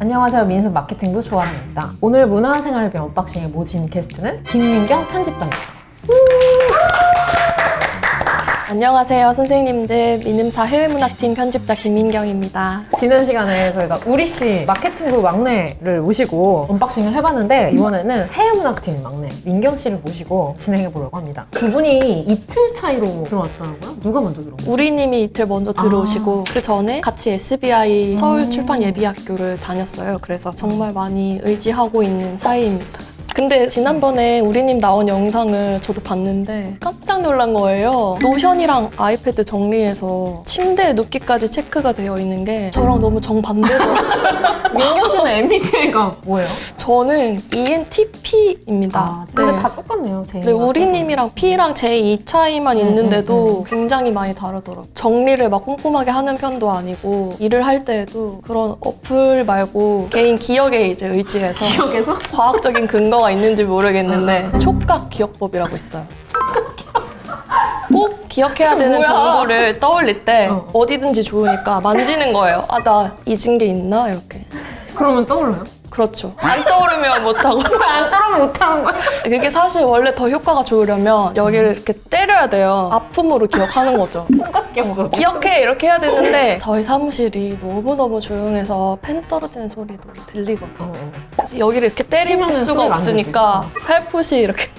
안녕하세요. 민수 마케팅부 조아입니다. 오늘 문화생활비 언박싱에 모신 게스트는 김민경 편집장입니다. 안녕하세요 선생님들, 민음사 해외문학팀 편집자 김민경입니다. 지난 시간에 저희가 우리씨 마케팅부 막내를 모시고 언박싱을 해봤는데 이번에는 해외문학팀 막내 민경씨를 모시고 진행해보려고 합니다. 두 분이 이틀 차이로 들어왔더라고요. 누가 먼저 들어온 거예요? 우리님이 이틀 먼저 들어오시고 그 전에 같이 SBI 서울출판예비학교를 다녔어요. 그래서 정말 많이 의지하고 있는 사이입니다. 근데 지난번에 우리님 나온 영상을 저도 봤는데 깜짝 놀란 거예요. 노션이랑 아이패드 정리해서 침대에 눕기까지 체크가 되어 있는 게 저랑 너무 정반대더라고요. 민경씨는 MBTI가 뭐예요? 저는 ENTP입니다. 근데 네. 다 똑같네요. 네, 우리님이랑 P랑 J 이 차이만 있는데도 굉장히 많이 다르더라고요. 정리를 막 꼼꼼하게 하는 편도 아니고 일을 할 때에도 그런 어플 말고 개인 기억에 이제 의지해서 기억에서? 과학적인 근거가 있는지 모르겠는데 촉각 기억법이라고 있어요. 꼭 기억해야 되는 뭐야? 정보를 떠올릴 때 어. 어디든지 좋으니까 만지는 거예요. 아, 나 잊은 게 있나? 이렇게. 그러면 떠올라요? 그렇죠. 안 떠오르면 못하고. 안 떠오르면 못하는 거야? 그게 사실 원래 더 효과가 좋으려면 여기를 이렇게 때려야 돼요. 아픔으로 기억하는 거죠. 콩깍기억. 기억해 이렇게 해야 되는데 저희 사무실이 너무너무 조용해서 펜 떨어지는 소리도 들리거든요. 그래서 여기를 이렇게 때릴 치면은 수가 소리가 안 없으니까 살포시 이렇게.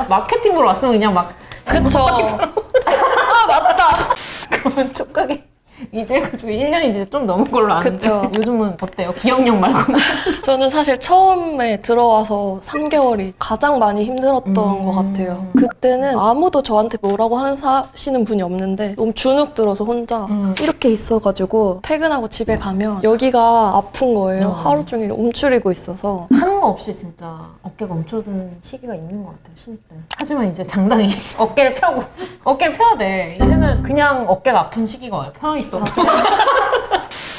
마케팅 보러 왔으면 그냥 막 그쵸. 아 맞다. 그러면 촉각이 이제 해가지고 1년이 이제 좀 넘은 걸로 아는데 그쵸. 요즘은 어때요? 기억력 말고는? 저는 사실 처음에 들어와서 3개월이 가장 많이 힘들었던 것 같아요. 그때는 아무도 저한테 뭐라고 하시는 분이 없는데 너무 주눅 들어서 혼자 이렇게 있어가지고 퇴근하고 집에 가면 여기가 아픈 거예요. 하루 종일 움츠리고 있어서. 하는 거 없이 진짜 어깨가 멈춰든 시기가 있는 것 같아요, 신입 때. 하지만 이제 당당히 어깨를 펴고 어깨를 펴야 돼. 이제는 그냥 어깨가 아픈 시기가 와요. 편히 있어.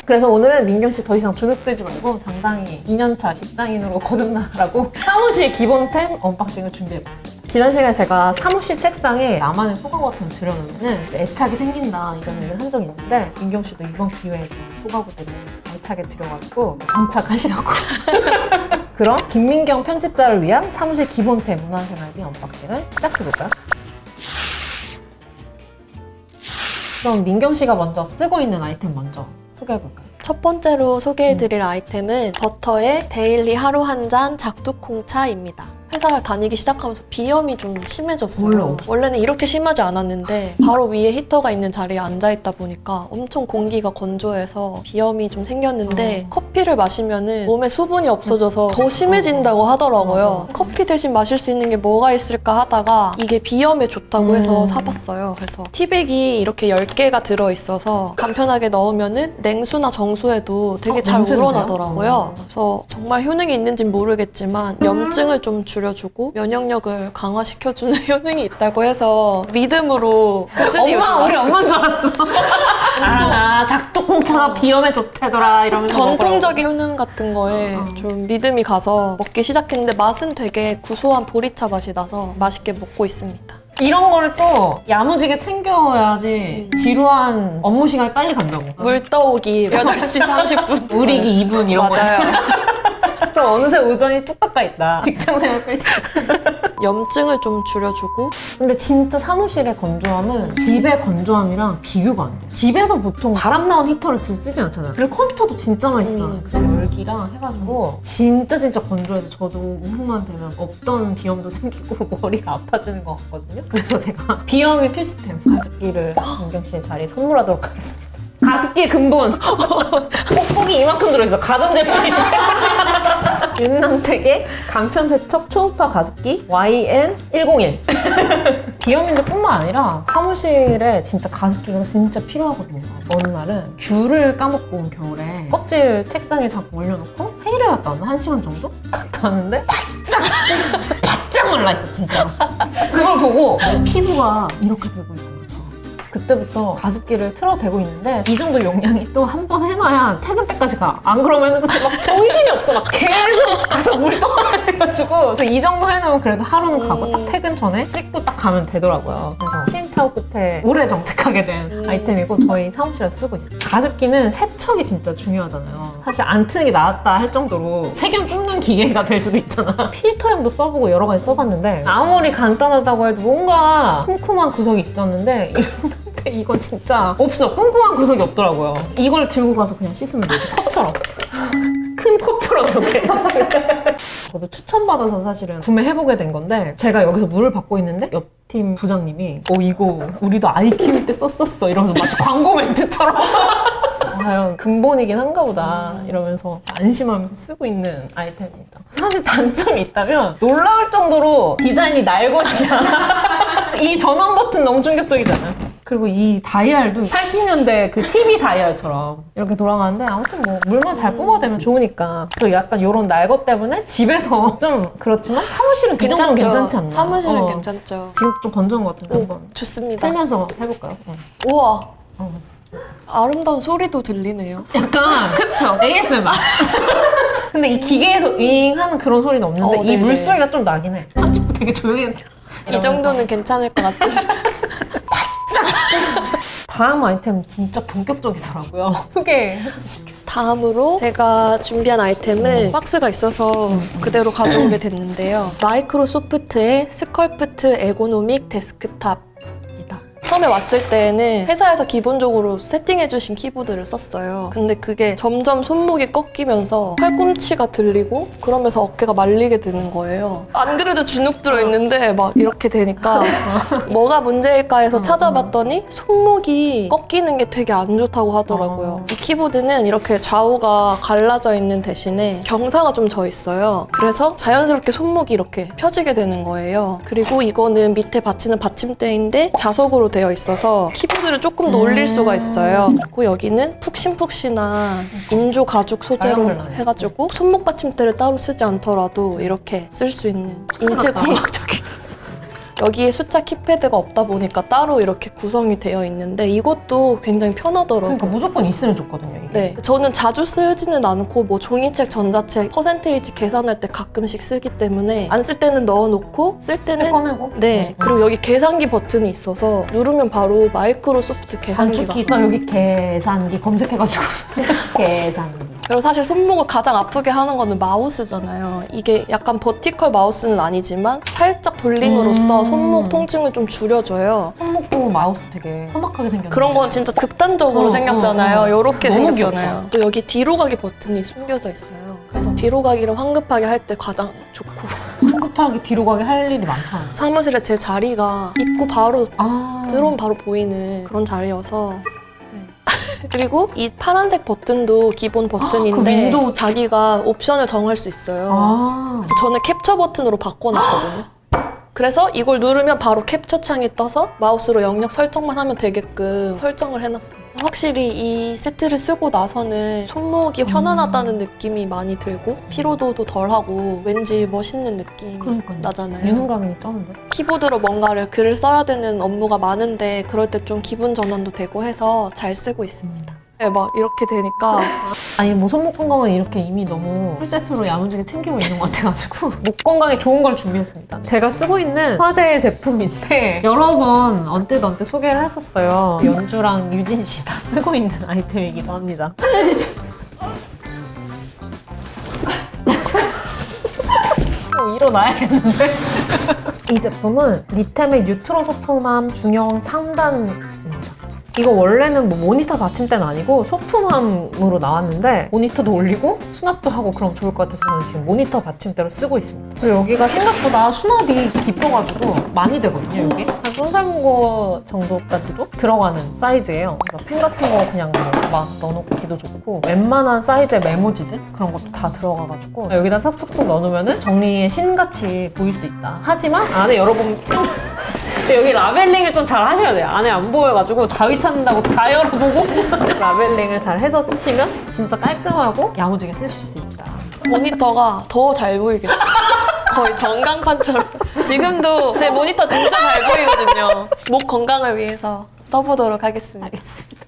그래서 오늘은 민경 씨 더 이상 주눅 들지 말고 당당히 2년차 직장인으로 거듭나라고 사무실 기본템 언박싱을 준비해봤습니다. 지난 시간에 제가 사무실 책상에 나만의 소가구 같은 거 들여놓으면 애착이 생긴다 이런 얘기를 한 적이 있는데 민경 씨도 이번 기회에 좀 소가구들을 애착에 들여가지고 정착하시라고. 그럼 김민경 편집자를 위한 사무실 기본템 문화생활비 언박싱을 시작해볼까요? 그럼 민경 씨가 먼저 쓰고 있는 아이템 먼저 소개해볼까요? 첫 번째로 소개해드릴 아이템은 버터의 데일리 하루 한 잔 작두콩차입니다. 회사를 다니기 시작하면서 비염이 좀 심해졌어요. 원래 없어. 원래는 이렇게 심하지 않았는데 바로 위에 히터가 있는 자리에 앉아있다 보니까 엄청 공기가 건조해서 비염이 좀 생겼는데 커피를 마시면 몸에 수분이 없어져서 더 심해진다고 하더라고요. 커피 대신 마실 수 있는 게 뭐가 있을까 하다가 이게 비염에 좋다고 해서 사봤어요. 그래서 티백이 이렇게 10개가 들어있어서 간편하게 넣으면 냉수나 정수에도 되게 잘 냉수인데요? 우러나더라고요. 그래서 정말 효능이 있는지는 모르겠지만 염증을 좀 줄여주고 면역력을 강화시켜주는 효능이 있다고 해서 믿음으로 꾸준히 요즘 우리 마시고 엄마인 줄 알았어. 나 작두콩차가 비염에 좋대더라 이러면서 전통적인 효능 같은 거에 좀 믿음이 가서 먹기 시작했는데 맛은 되게 구수한 보리차 맛이 나서 맛있게 먹고 있습니다. 이런 거를 또 야무지게 챙겨야지 지루한 업무 시간이 빨리 간다고. 물 떠오기 8시 30분 우리기 2분 이런 거 맞아요. 또 어느새 오전이 뚝 닦아 있다. 직장생활 뺄 때. 염증을 좀 줄여주고 근데 진짜 사무실의 건조함은 집의 건조함이랑 비교가 안 돼. 집에서 보통 바람 나온 히터를 진짜 쓰지 않잖아요. 그리고 컴퓨터도 진짜 많이 쓰잖아요. 그 열기랑 해가지고 진짜 건조해서 저도 오후만 되면 없던 비염도 생기고 머리가 아파지는 것 같거든요. 그래서 제가 비염이 필수템 가습기를 민경 씨의 자리에 선물하도록 하겠습니다. 가습기의 근본 뽁뽁이 이만큼 들어있어. 가전제품인데. 윤남택의 간편세척 초음파 가습기 YN101. 비염인데 뿐만 아니라 사무실에 진짜 가습기가 진짜 필요하거든요. 어느 날은 귤을 까먹고 온 겨울에 껍질 책상에 자꾸 올려놓고 회의를 갔다 왔나? 1시간 정도? 갔다 왔는데 바짝 말라있어 진짜. 그걸 보고 내 피부가 이렇게 되고 있는 거지. 그때부터 가습기를 틀어대고 있는데 이 정도 용량이 또 한 번 해놔야 퇴근 때까지 가. 안 그러면 막 정신이 없어. 막 계속 가서 물 떠야 돼가지고 이 정도 해놓으면 그래도 하루는 가고 딱 퇴근 전에 씻고 딱 가면 되더라고요. 그래서 시행착오 끝에 오래 정착하게 된 아이템이고 저희 사무실에 쓰고 있어요. 가습기는 세척이 진짜 중요하잖아요. 사실 안 트는 게 나았다 할 정도로 색연 뿜는 기계가 될 수도 있잖아. 필터형도 써보고 여러 가지 써봤는데 아무리 간단하다고 해도 뭔가 쿰쿰한 구석이 있었는데 이거 진짜 없어. 쿰쿰한 구석이 없더라고요. 이걸 들고 가서 그냥 씻으면 돼. 컵처럼. 큰 컵처럼 이렇게. 저도 추천받아서 사실은 구매해보게 된 건데 제가 여기서 물을 받고 있는데 옆팀 부장님이 이거 우리도 아이 키울 때 썼었어 이러면서 마치 광고 멘트처럼 과연 근본이긴 한가 보다 이러면서 안심하면서 쓰고 있는 아이템입니다. 사실 단점이 있다면 놀라울 정도로 디자인이 날것이야. 이 전원 버튼 너무 충격적이잖아요. 그리고 이 다이얼도 80년대 그 TV 다이얼처럼 이렇게 돌아가는데 아무튼 뭐 물만 잘 뿜어대면 좋으니까 또 약간 이런 날 것 때문에 집에서 좀 그렇지만 사무실은 그 정도는 괜찮지 않나? 사무실은 괜찮죠. 지금 좀 건조한 것 같은데 한번 좋습니다. 틀면서 해볼까요? 우와. 아름다운 소리도 들리네요. 약간 그쵸? ASMR. 근데 이 기계에서 윙 하는 그런 소리는 없는데 이 네네. 물소리가 좀 나긴 해. 편집도 되게 조용히 했네. 이 정도는 괜찮을 것 같습니다. 다음 아이템 진짜 본격적이더라고요. 소개해 주시겠어요? 다음으로 제가 준비한 아이템은 박스가 있어서 그대로 가져오게 됐는데요. 마이크로소프트의 스컬프트 에고노믹 데스크탑. 처음에 왔을 때는 회사에서 기본적으로 세팅해주신 키보드를 썼어요. 근데 그게 점점 손목이 꺾이면서 팔꿈치가 들리고 그러면서 어깨가 말리게 되는 거예요. 안 그래도 주눅 들어있는데 막 이렇게 되니까 뭐가 문제일까 해서 찾아봤더니 손목이 꺾이는 게 되게 안 좋다고 하더라고요. 이 키보드는 이렇게 좌우가 갈라져 있는 대신에 경사가 좀 져 있어요. 그래서 자연스럽게 손목이 이렇게 펴지게 되는 거예요. 그리고 이거는 밑에 받치는 받침대인데 자석으로 되어 있어서 키보드를 조금 더 올릴 수가 있어요. 그리고 여기는 푹신푹신한 인조 가죽 소재로 해가지고 손목 받침대를 따로 쓰지 않더라도 이렇게 쓸 수 있는 인체 공학적인 여기에 숫자 키패드가 없다 보니까 따로 이렇게 구성이 되어 있는데 이것도 굉장히 편하더라고요. 그러니까 무조건 있으면 좋거든요. 이게. 네, 저는 자주 쓰지는 않고 뭐 종이책, 전자책, 퍼센테이지 계산할 때 가끔씩 쓰기 때문에 안 쓸 때는 넣어놓고 쓸 때는 꺼내고. 네, 그리고 여기 계산기 버튼이 있어서 누르면 바로 마이크로소프트 계산기가 단축키. 나 여기 계산기 검색해가지고 계산기. 그리고 사실 손목을 가장 아프게 하는 거는 마우스잖아요. 이게 약간 버티컬 마우스는 아니지만 살짝 돌림으로써 손목 통증을 좀 줄여줘요. 손목도 마우스 되게 험악하게 생겼는데 그런 건 진짜 극단적으로 생겼잖아요. 요렇게 너무 생겼잖아요. 귀엽다. 또 여기 뒤로 가기 버튼이 숨겨져 있어요. 그래서 뒤로 가기를 황급하게 할 때 가장 좋고 황급하게 뒤로 가게 할 일이 많잖아요. 사무실에 제 자리가 입구 바로 아 들어오면 바로 보이는 그런 자리여서 그리고 이 파란색 버튼도 기본 버튼인데 윈도우 자기가 옵션을 정할 수 있어요. 그래서 저는 캡처 버튼으로 바꿔놨거든요. 그래서 이걸 누르면 바로 캡처 창이 떠서 마우스로 영역 설정만 하면 되게끔 설정을 해놨어요. 확실히 이 세트를 쓰고 나서는 손목이 편안하다는 느낌이 많이 들고 피로도도 덜하고 왠지 멋있는 느낌 그러니까요. 나잖아요. 유능감이 쩌는데? 키보드로 뭔가를 글을 써야 되는 업무가 많은데 그럴 때 좀 기분 전환도 되고 해서 잘 쓰고 있습니다. 네, 막 이렇게 되니까 아니 뭐 손목 건강은 이렇게 이미 너무 풀세트로 야무지게 챙기고 있는 것 같아가지고 목 건강에 좋은 걸 준비했습니다. 제가 쓰고 있는 화제의 제품인데 여러 번 언뜻 소개를 했었어요. 연주랑 유진 씨 다 쓰고 있는 아이템이기도 합니다. 일어나야겠는데? 이 제품은 리템의 유트로 소품함 중형 3단입니다. 이거 원래는 뭐 모니터 받침대는 아니고 소품함으로 나왔는데 모니터도 올리고 수납도 하고 그럼 좋을 것 같아서 저는 지금 모니터 받침대로 쓰고 있습니다. 그리고 여기가 생각보다 수납이 깊어가지고 많이 되거든요, 여기. 한 손살무거 정도까지도 들어가는 사이즈예요. 그래서 펜 같은 거 그냥 막 넣어놓기도 좋고 웬만한 사이즈의 메모지들 그런 것도 다 들어가가지고 여기다 싹싹싹 넣어놓으면 정리의 신같이 보일 수 있다. 하지만 안에 열어보면 근데 여기 라벨링을 좀 잘 하셔야 돼요. 안에 안 보여가지고 가위 찾는다고 다 열어보고 라벨링을 잘 해서 쓰시면 진짜 깔끔하고 야무지게 쓰실 수 있다. 모니터가 더 잘 보이겠어요. 거의 전광판처럼. 지금도 제 모니터 진짜 잘 보이거든요. 목 건강을 위해서 써보도록 하겠습니다. 알겠습니다.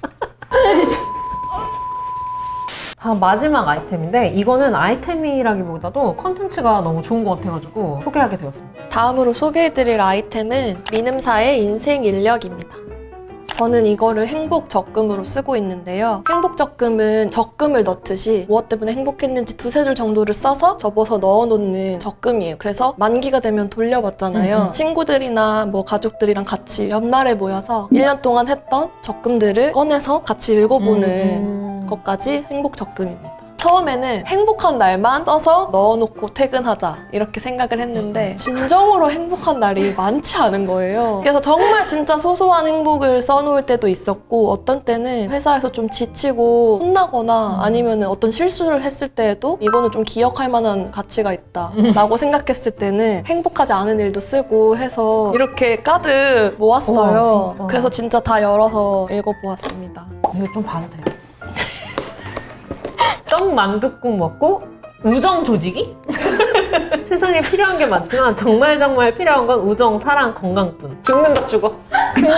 다음 마지막 아이템인데 이거는 아이템이라기보다도 컨텐츠가 너무 좋은 것 같아가지고 소개하게 되었습니다. 다음으로 소개해드릴 아이템은 미눔사의 인생 인력입니다. 저는 이거를 행복 적금으로 쓰고 있는데요. 행복 적금은 적금을 넣듯이 무엇 때문에 행복했는지 두세 줄 정도를 써서 접어서 넣어놓는 적금이에요. 그래서 만기가 되면 돌려받잖아요. 친구들이나 뭐 가족들이랑 같이 연말에 모여서 1년 동안 했던 적금들을 꺼내서 같이 읽어보는 것까지 행복 적금입니다. 처음에는 행복한 날만 써서 넣어놓고 퇴근하자 이렇게 생각을 했는데 진정으로 행복한 날이 많지 않은 거예요. 그래서 정말 진짜 소소한 행복을 써놓을 때도 있었고 어떤 때는 회사에서 좀 지치고 혼나거나 아니면 어떤 실수를 했을 때에도 이거는 좀 기억할 만한 가치가 있다 라고 생각했을 때는 행복하지 않은 일도 쓰고 해서 이렇게 가득 모았어요. 우와, 진짜. 그래서 진짜 다 열어서 읽어보았습니다. 이거 좀 봐도 돼요? 떡 만둣국 먹고 우정 조지기? 세상에 필요한 게 많지만 정말 필요한 건 우정, 사랑, 건강뿐. 죽는다 죽어. 근데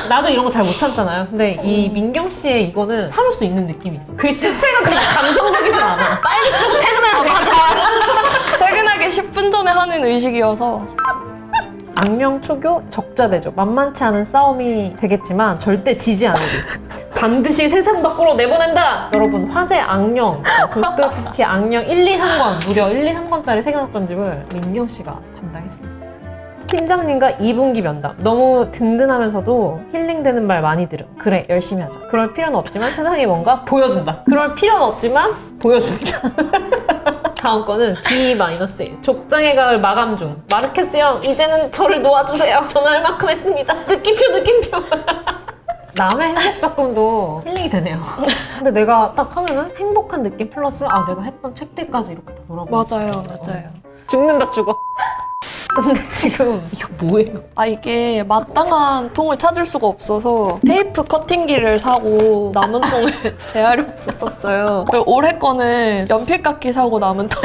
나도 이런 거 잘 못 참잖아요. 근데 이 민경 씨의 이거는 참을 수 있는 느낌이 있어. 글씨체가 그렇게 감성적이진 않아. 빨리 쓰고 퇴근하지. 퇴근하기 10분 전에 하는 의식이어서 악명초교, 적자대조. 만만치 않은 싸움이 되겠지만 절대 지지 않으리. 반드시 세상 밖으로 내보낸다! 여러분, 화제 악령, 도스토옙스키 악령 1, 2, 3권, 무려 1, 2, 3권짜리 세계학 전집을 민경 씨가 담당했습니다. 팀장님과 2분기 면담. 너무 든든하면서도 힐링되는 말 많이 들음. 그래, 열심히 하자. 그럴 필요는 없지만 세상에 뭔가 보여준다. 그럴 필요는 없지만 보여준다. 다음 거는 D-1. 족장의 가을 마감 중. 마르케스 형, 이제는 저를 놓아주세요. 전화할 만큼 했습니다. 느낌표. 남의 행복 적금도 힐링이 되네요. 근데 내가 딱 하면은 행복한 느낌 플러스 내가 했던 책들까지 이렇게 다 돌아보고 맞아요. 죽는다 죽어. 근데 지금 이거 뭐예요? 이게 마땅한 통을 찾을 수가 없어서 테이프 커팅기를 사고 남은 통을 재활용 썼었어요. 그리고 올해 거는 연필깎이 사고 남은 통.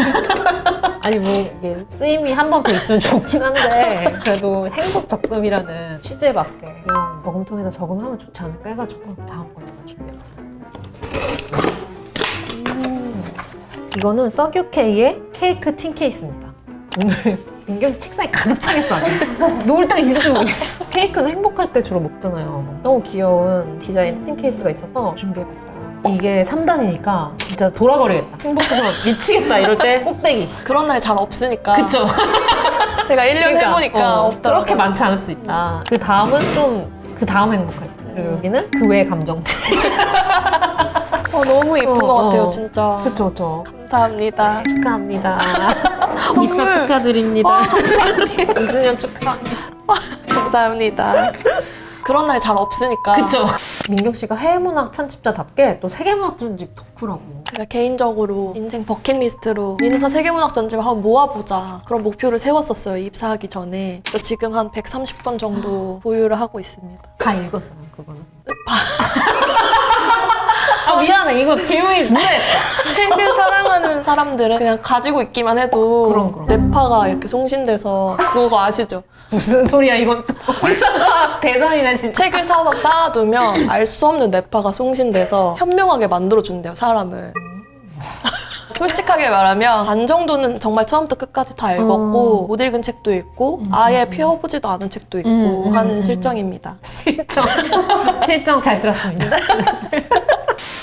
아니 뭐 이게 쓰임이 한 번 더 있으면 좋긴 한데 그래도 행복 적금이라는 취지에 맞게 그냥 머금통에다 적금하면 좋지 않을까 해가지고 다음 거 제가 준비해봤습니다. 이거는 써규케이의 케이크 틴 케이스입니다. 오늘 민경 씨 책상에 가득 차겠어. 놓을 데가 있을지 모르겠어. 케이크는 행복할 때 주로 먹잖아요. 너무 귀여운 디자인 틴 케이스가 있어서 준비해봤어요. 이게 3단이니까 진짜 돌아버리겠다. 행복해서 미치겠다 이럴 때 꼭대기. 그런 날이 잘 없으니까. 그쵸? 제가 1년 해보니까 없더라고요. 그렇게 많지 않을 수 있다. 그 다음은 좀 그 다음 행복할 때. 그리고 여기는 그 외의 감정들. 너무 예쁜 것 같아요, 진짜. 그쵸. 감사합니다. 축하합니다. 선물. 입사 축하드립니다. 2주년 축하합니다. 감사합니다. 그런 날이 잘 없으니까. 그쵸. 민경 씨가 해외문학 편집자답게 또 세계문학 전집 덕후라고. 제가 개인적으로 인생 버킷리스트로 미니파 세계문학 전집을 한번 모아보자 그런 목표를 세웠었어요, 입사하기 전에. 그래서 지금 한 130권 정도 보유를 하고 있습니다. 다 읽었어요, 그거는. 미안해. 이거 질문이 무례했어. 책을 사랑하는 사람들은 그냥 가지고 있기만 해도 그럼. 뇌파가 이렇게 송신돼서 그거 아시죠? 무슨 소리야, 이건 또. 이상하 대전이네, 진짜. 책을 사서 쌓아두면 알 수 없는 뇌파가 송신돼서 현명하게 만들어준대요, 사람을. 솔직하게 말하면 반 정도는 정말 처음부터 끝까지 다 읽었고 못 읽은 책도 있고 아예 펴보지도 않은 책도 있고 하는 실정입니다. 실정 잘 들었습니다.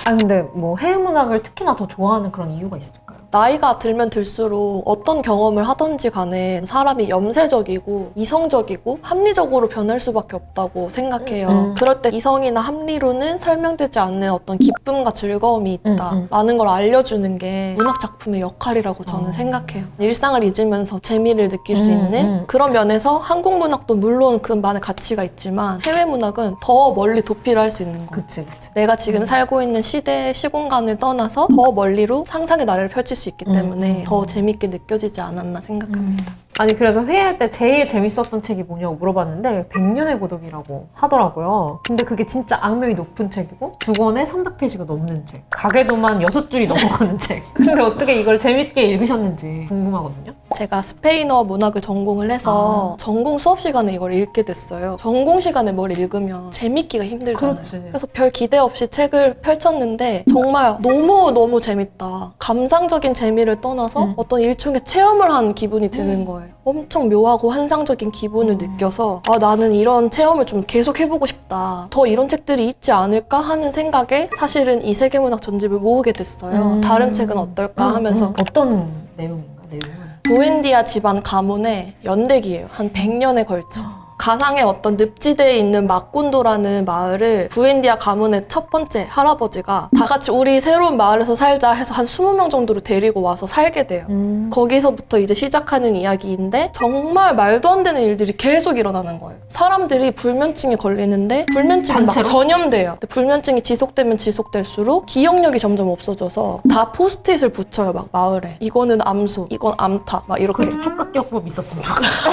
근데 뭐 해외문학을 특히나 더 좋아하는 그런 이유가 있을까요? 나이가 들면 들수록 어떤 경험을 하든지 간에 사람이 염세적이고 이성적이고 합리적으로 변할 수밖에 없다고 생각해요. 그럴 때 이성이나 합리로는 설명되지 않는 어떤 기쁨과 즐거움이 있다라는 걸 알려주는 게 문학 작품의 역할이라고 저는 생각해요. 일상을 잊으면서 재미를 느낄 수 있는 그런 면에서 한국 문학도 물론 그만의 가치가 있지만 해외 문학은 더 멀리 도피를 할 수 있는 거예요. 그치. 내가 지금 살고 있는 시대, 시공간을 떠나서 더 멀리로 상상의 나래를 펼칠 수 있기 때문에 더 재밌게 느껴지지 않았나 생각합니다. 아니 그래서 회의할 때 제일 재밌었던 책이 뭐냐고 물어봤는데 100년의 고독이라고 하더라고요. 근데 그게 진짜 악명이 높은 책이고 2권에 300페이지가 넘는 책. 가계도만 6줄이 넘어가는 책. 근데 어떻게 이걸 재밌게 읽으셨는지 궁금하거든요. 제가 스페인어 문학을 전공을 해서 전공 수업 시간에 이걸 읽게 됐어요. 전공 시간에 뭘 읽으면 재밌기가 힘들잖아요. 그렇지. 그래서 별 기대 없이 책을 펼쳤는데 정말 너무너무 재밌다. 감상적인 재미를 떠나서 어떤 일종의 체험을 한 기분이 드는 거예요. 거예요. 엄청 묘하고 환상적인 기분을 느껴서 아, 나는 이런 체험을 좀 계속 해보고 싶다. 더 이런 책들이 있지 않을까 하는 생각에 사실은 이 세계문학 전집을 모으게 됐어요. 다른 책은 어떨까 하면서. 어떤 내용인가? 내용은? 부엔디아 집안 가문의 연대기예요. 한 100년에 걸쳐. 가상의 어떤 늪지대에 있는 마콘도라는 마을을 부엔디아 가문의 첫 번째 할아버지가 다 같이 우리 새로운 마을에서 살자 해서 한 20명 정도로 데리고 와서 살게 돼요. 거기서부터 이제 시작하는 이야기인데 정말 말도 안 되는 일들이 계속 일어나는 거예요. 사람들이 불면증에 걸리는데 불면증이 막 전염돼요. 근데 불면증이 지속되면 지속될수록 기억력이 점점 없어져서 다 포스트잇을 붙여요. 막 마을에. 이거는 암소, 이건 암탉 막 이렇게. 그 촉각기억법 있었으면 좋겠어.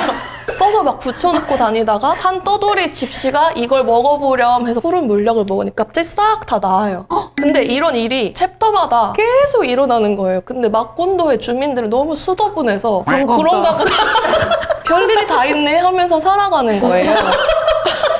써서 막 붙여놓고 다니다가 한 떠돌이 집시가 이걸 먹어보렴 해서 푸른 물약을 먹으니까 갑자기 싹 다 나아요. 근데 이런 일이 챕터마다 계속 일어나는 거예요. 근데 마콘도의 주민들은 너무 수더분해서 그런가 보다. 별일이 다 있네 하면서 살아가는 거예요.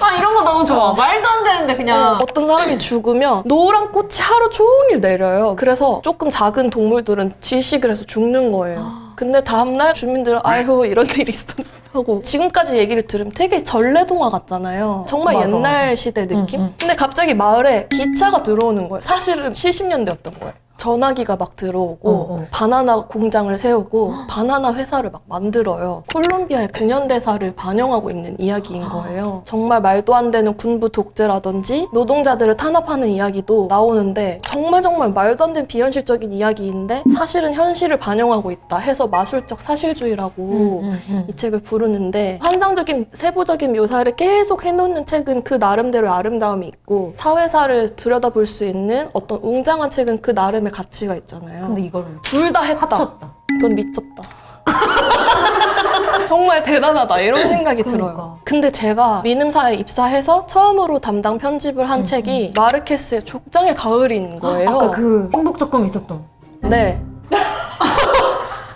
아, 이런 거 너무 좋아. 말도 안 되는데 그냥. 어떤 사람이 죽으면 노란 꽃이 하루 종일 내려요. 그래서 조금 작은 동물들은 질식을 해서 죽는 거예요. 근데 다음날 주민들은 아유 이런 일이 있었네 하고 지금까지 얘기를 들으면 되게 전래동화 같잖아요. 정말 맞아, 옛날 맞아. 시대 느낌? 근데 갑자기 마을에 기차가 들어오는 거예요. 사실은 70년대였던 거예요. 전화기가 막 들어오고 바나나 공장을 세우고 바나나 회사를 막 만들어요. 콜롬비아의 근현대사를 반영하고 있는 이야기인 거예요. 정말 말도 안 되는 군부 독재라든지 노동자들을 탄압하는 이야기도 나오는데 정말 말도 안 되는 비현실적인 이야기인데 사실은 현실을 반영하고 있다 해서 마술적 사실주의라고 이 책을 부르는데 환상적인 세부적인 묘사를 계속 해놓는 책은 그 나름대로의 아름다움이 있고 사회사를 들여다볼 수 있는 어떤 웅장한 책은 그 나름의 가치가 있잖아요. 근데 이거를 둘 다 했다. 합쳤다. 이건 미쳤다. 정말 대단하다 이런 생각이 그러니까. 들어요. 근데 제가 민음사에 입사해서 처음으로 담당 편집을 한 책이 마르케스의 족장의 가을인 거예요. 아까 그 행복 조금 있었던. 네.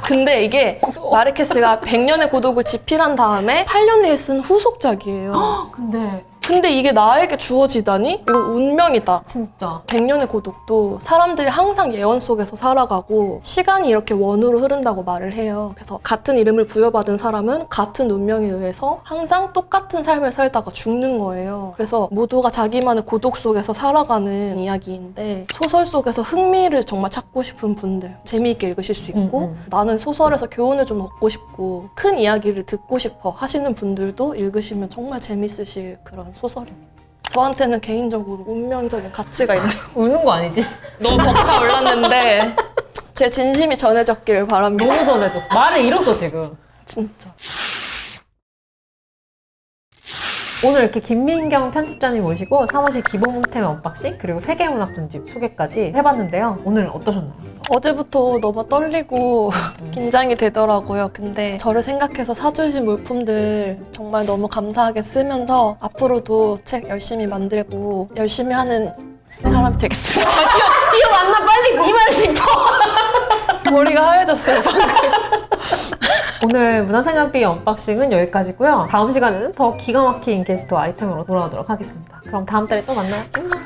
근데 이게 마르케스가 100년의 고독을 집필한 다음에 8년 뒤에 쓴 후속작이에요. 근데 이게 나에게 주어지다니? 이건 운명이다. 진짜. 100년의 고독도 사람들이 항상 예언 속에서 살아가고 시간이 이렇게 원으로 흐른다고 말을 해요. 그래서 같은 이름을 부여받은 사람은 같은 운명에 의해서 항상 똑같은 삶을 살다가 죽는 거예요. 그래서 모두가 자기만의 고독 속에서 살아가는 이야기인데 소설 속에서 흥미를 정말 찾고 싶은 분들 재미있게 읽으실 수 있고 나는 소설에서 교훈을 좀 얻고 싶고 큰 이야기를 듣고 싶어 하시는 분들도 읽으시면 정말 재밌으실 그런 소설입니다. 저한테는 개인적으로 운명적인 가치가 있는 우는 거 아니지? 너무 벅차올랐는데 제 진심이 전해졌기를 바랍니다. 너무 전해졌어. 말을 잃었어 지금. 진짜. 오늘 이렇게 김민경 편집자님 모시고 사무실 기본 문템 언박싱 그리고 세계문학 전집 소개까지 해봤는데요. 오늘 어떠셨나요? 어제부터 너무 떨리고 긴장이 되더라고요. 근데 저를 생각해서 사주신 물품들 정말 너무 감사하게 쓰면서 앞으로도 책 열심히 만들고 열심히 하는 사람이 되겠습니다. 뛰어왔나 빨리 이 말을 짚어. 머리가 하얘졌어요 방금. 오늘 문화생활비 언박싱은 여기까지고요. 다음 시간에는 더 기가 막힌 게스트 아이템으로 돌아오도록 하겠습니다. 그럼 다음 달에 또 만나요. 안녕.